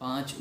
5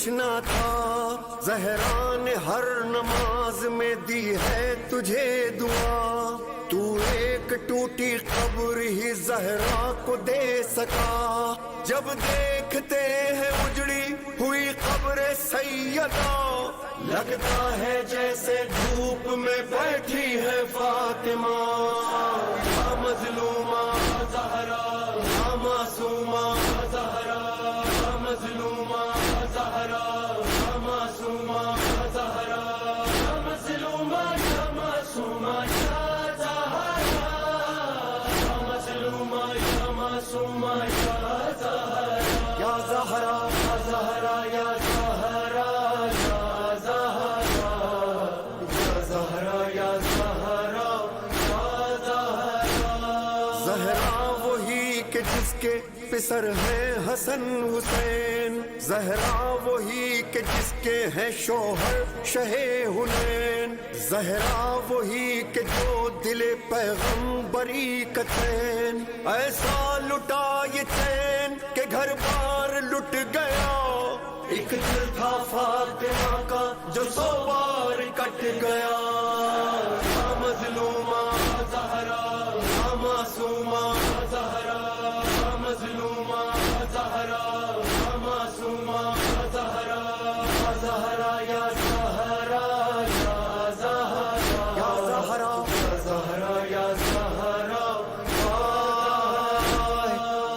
کچھ نہ تھا، زہرا نے ہر نماز میں دی ہے تجھے دعا، تو ایک ٹوٹی قبر ہی زہرا کو دے سکا، جب دیکھتے ہیں اجڑی ہوئی قبر سیدہ، لگتا ہے جیسے دھوپ میں بیٹھی ہے فاطمہ، یا مظلومہ زہرا یا معصومہ زہرا، یا مظلومہ زہرا یا معصومہ زہرا، یا مظلومہ یا معصومہ یا زہرا، یا مظلومہ یا معصومہ یا زہرا، یا زہرا یا زہرا یا زہرا، یا زہرا یا زہرا یا زہرا یا زہرا، زہرا وہی کہ جس کے پسر ہیں حسن حسین، زہرا وہی کہ جس کے ہیں شوہر شہ حنین، زہرا وہی کہ جو دل پیغمبری کا چین، ایسا لٹا یہ چین کہ گھر بار لٹ گیا، ایک دل تھا فاطمہ کا جو 100 بار کٹ گیا، یا مظلومہ زہرا یا معصومہ زہرا، یا مظلومہ زہرا یا معصومہ زہرا، یا زہرا یا زہرا یا زہرا، یا زہرا یا زہرا یا زہرا،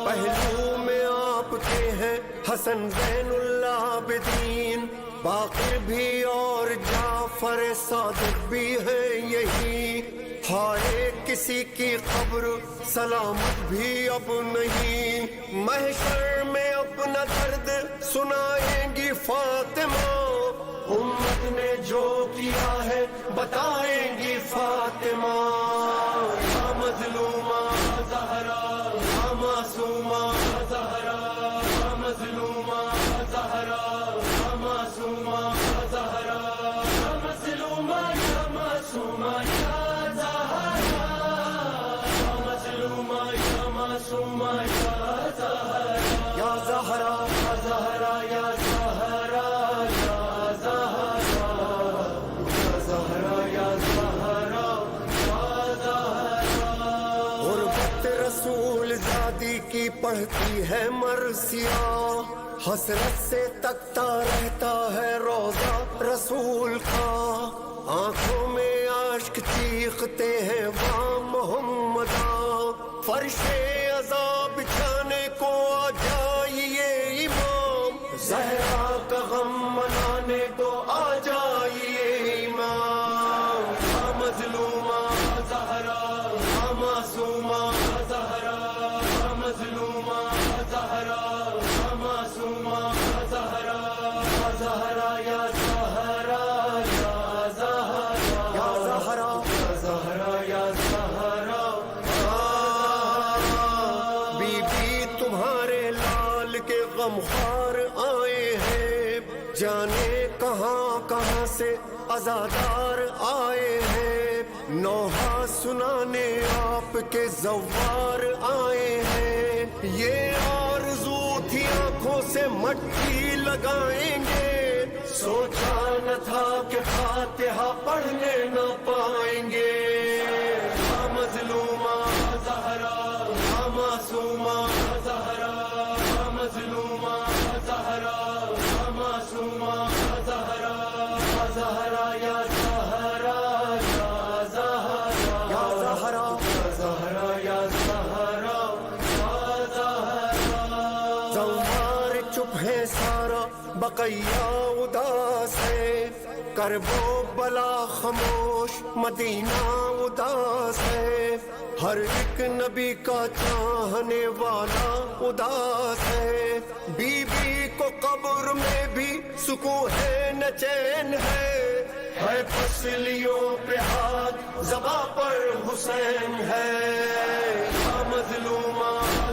پہلو میں آپ کے ہیں حسن زین العابدین، باقر بھی اور جعفر صادق بھی ہے یہی، ہائے کسی کی قبر سلامت بھی اب نہیں، محشر میں اپنا درد سنائیں گی فاطمہ، امت نے جو کیا ہے بتائیں گی فاطمہ، یا مظلومہ زہرا یا معصومہ زہرا، یا مظلومہ زہرا یا معصومہ زہرا، یا مظلومہ یا معصومہ یا زہرا، یا مظلومہ یا معصومہ یا زہرا، یا زہرا یا زہرا یا زہرا، یا زہرا یا زہرا یا زہرا یا زہرا، غربت رسول زادی کی پڑھتی ہے مرثیہ، حسرت سے تکتا رہتا ہے روضہ رسول کا، آنکھوں میں اشک چیختے ہیں واہ محمداں، فرش عذاب بچھانے کو آ جائیے امام، زہرا کا غم منانے کو آ جائیے امام، یا مظلومہ زہرا یا معصومہ زہرا، یا مظلومہ زہرا یا معصومہ زہرا، یا زہرا یا زہرا یا زہرا، یا زہرا یا زہرا یا زہرا، بی بی تمہارے لال کے غمخوار آئے ہیں، جانے کہاں کہاں سے عزادار آئے ہیں، نوحہ سنانے آپ کے زوار آئے ہیں، یہ آرزو تھی آنکھوں سے مٹی لگائیں گے، سوچا نہ تھا کہ فاتحہ پڑھنے نہ پائیں گے، یا مظلومہ زہرا یا معصومہ زہرا، یا مظلومہ زہرا یا معصومہ زہرا، یا زہرا یا زہرا یا زہرا، یا زہرا یا زہرا یا زہرا یا زہرا، زوار چپ ہے سارا بقیہ اداس ہے، کرب و بلا خاموش مدینہ اداس ہے، ہر ایک نبی کا چاہنے والا اداس ہے، بی بی کو قبر میں بھی سکون ہے نہ چین ہے پسلیوں پہ ہاتھ زباں پر حسین ہے، یا مظلومہ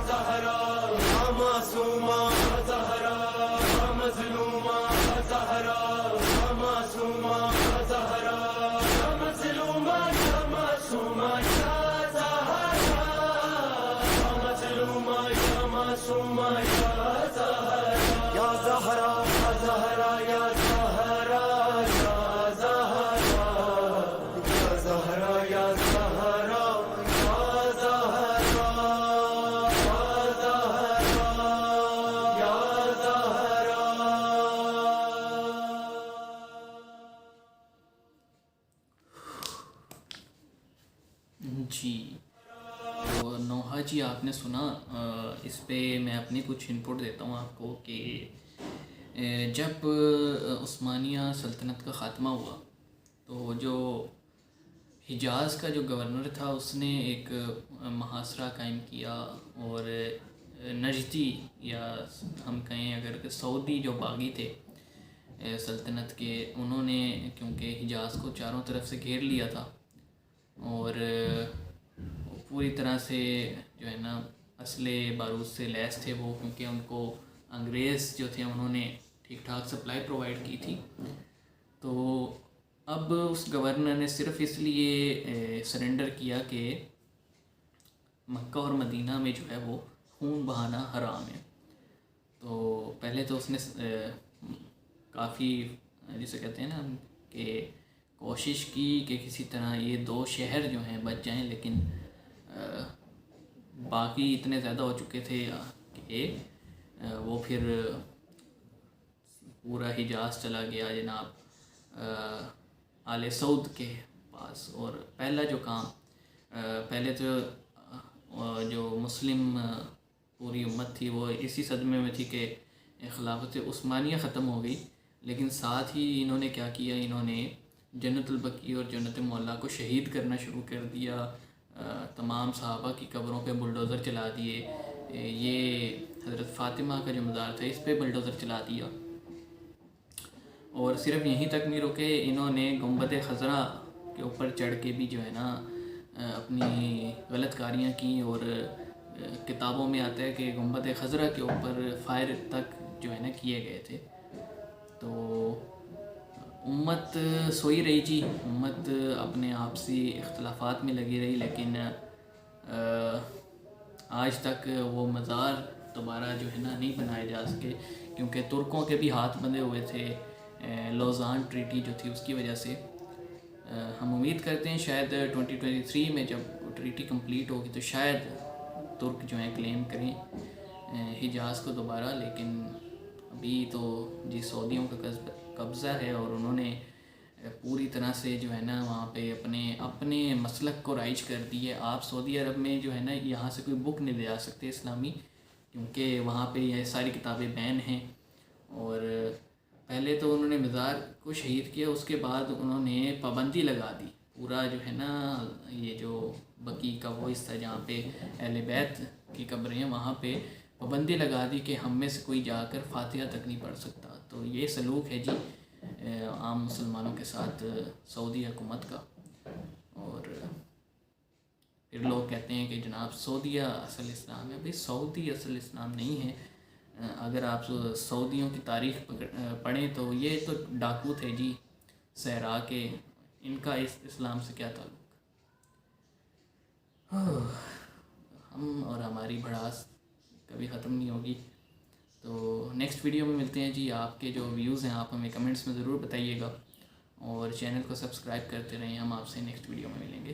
زہرا یا معصومہ زہرا، یا مظلومہ زہرا یا معصومہ زہرا، یا مظلومہ یا معصومہ یا زہرا، یا مظلومہ یا معصومہ یا زہرا، یا زہرا یا زہرا جی، تو نوحہ جی آپ نے سنا، اس پہ میں اپنی کچھ انپٹ دیتا ہوں آپ کو کہ جب عثمانیہ سلطنت کا خاتمہ ہوا تو جو حجاز کا جو گورنر تھا اس نے ایک محاصرہ قائم کیا، اور نجدی یا ہم کہیں اگر سعودی جو باغی تھے سلطنت کے، انہوں نے کیونکہ حجاز کو چاروں طرف سے گھیر لیا تھا اور پوری طرح سے جو ہے نا اسلحے بارود سے لیس تھے وہ، کیونکہ ان کو انگریز جو تھے انہوں نے ٹھیک ٹھاک سپلائی پرووائڈ کی تھی. تو اب اس گورنر نے صرف اس لیے سرنڈر کیا کہ مکہ اور مدینہ میں جو ہے وہ خون بہانا حرام ہے. تو پہلے تو اس نے کافی جسے کہتے ہیں نا کہ کوشش کی کہ کسی طرح یہ 2 شہر جو ہیں بچ جائیں، لیکن باقی اتنے زیادہ ہو چکے تھے کہ وہ پھر پورا حجاز چلا گیا جناب آل سعود کے پاس. اور پہلا جو کام پہلے تو جو مسلم پوری امت تھی وہ اسی صدمے میں تھی کہ خلافت عثمانیہ ختم ہو گئی، لیکن ساتھ ہی انہوں نے کیا کیا، انہوں نے جنت البقیع اور جنت معلیٰ کو شہید کرنا شروع کر دیا. تمام صحابہ کی قبروں پہ بلڈوزر چلا دیے. یہ حضرت فاطمہ کا جو مزار تھا اس پہ بلڈوزر چلا دیا. اور صرف یہیں تک نہیں رکے، انہوں نے گنبد خضرا کے اوپر چڑھ کے بھی جو ہے نا اپنی غلط کاریاں کیں، اور کتابوں میں آتا ہے کہ گنبد خضرا کے اوپر فائر تک جو ہے نا کیے گئے تھے. تو امت سوئی رہی جی، امت اپنے آپسی اختلافات میں لگی رہی، لیکن آج تک وہ مزار دوبارہ جو ہے نا نہیں بنائے جا سکے، کیونکہ ترکوں کے بھی ہاتھ بندھے ہوئے تھے لوزان ٹریٹی جو تھی اس کی وجہ سے. ہم امید کرتے ہیں شاید 2023 میں جب ٹریٹی کمپلیٹ ہوگی تو شاید ترک جو ہیں کلیم کریں حجاز کو دوبارہ، لیکن ابھی تو جی سعودیوں کا قبضہ ہے اور انہوں نے پوری طرح سے جو ہے نا وہاں پہ اپنے مسلک کو رائج کر دی ہے. آپ سعودی عرب میں جو ہے نا یہاں سے کوئی بک نہیں لے جا سکتے اسلامی، کیونکہ وہاں پہ یہ ساری کتابیں بین ہیں. اور پہلے تو انہوں نے مزار کو شہید کیا، اس کے بعد انہوں نے پابندی لگا دی پورا جو ہے نا یہ جو بقیع کا وہ حصہ جہاں پہ اہل بیت کی قبریں ہیں وہاں پہ پابندی لگا دی کہ ہم میں سے کوئی جا کر فاتحہ تک نہیں پڑھ سکتا. تو یہ سلوک ہے جی عام مسلمانوں کے ساتھ سعودی حکومت کا. اور پھر لوگ کہتے ہیں کہ جناب سعودیہ اصل اسلام ہے. بھئی سعودی اصل اسلام نہیں ہے. اگر آپ سعودیوں کی تاریخ پڑھیں تو یہ تو ڈاکو تھے جی صحرا کے، ان کا اس اسلام سے کیا تعلق. ہم اور ہماری بھڑاس کبھی ختم نہیں ہوگی. تو نیکسٹ ویڈیو میں ملتے ہیں جی. آپ کے جو ویوز ہیں آپ ہمیں کمنٹس میں ضرور بتائیے گا، اور چینل کو سبسکرائب کرتے رہیں. ہم آپ سے نیکسٹ ویڈیو میں ملیں گے.